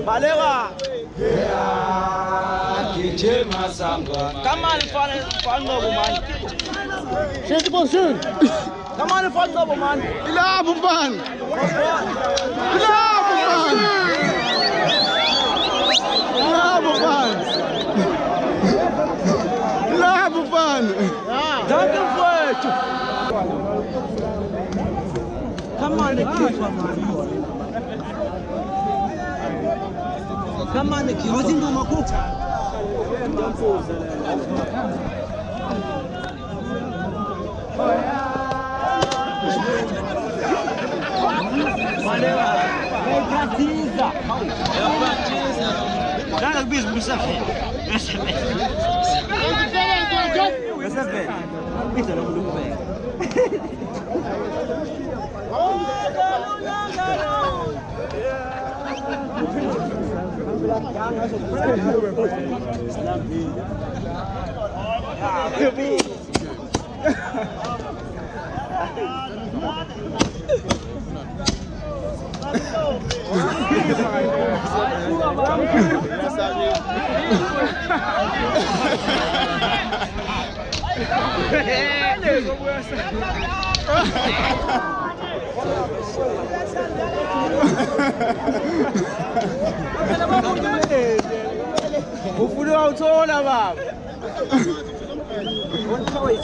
Balewa. Come on, fun over, man. Schön die schön. Come on, fun over, man. Ilabuban. Ilabuban. Ilabuban. Ilabuban. Danke für. Come on, the kid. Come on, the kid. What's in the maku? لا بيس مسافر مسافر Ufundi wa utoona baba.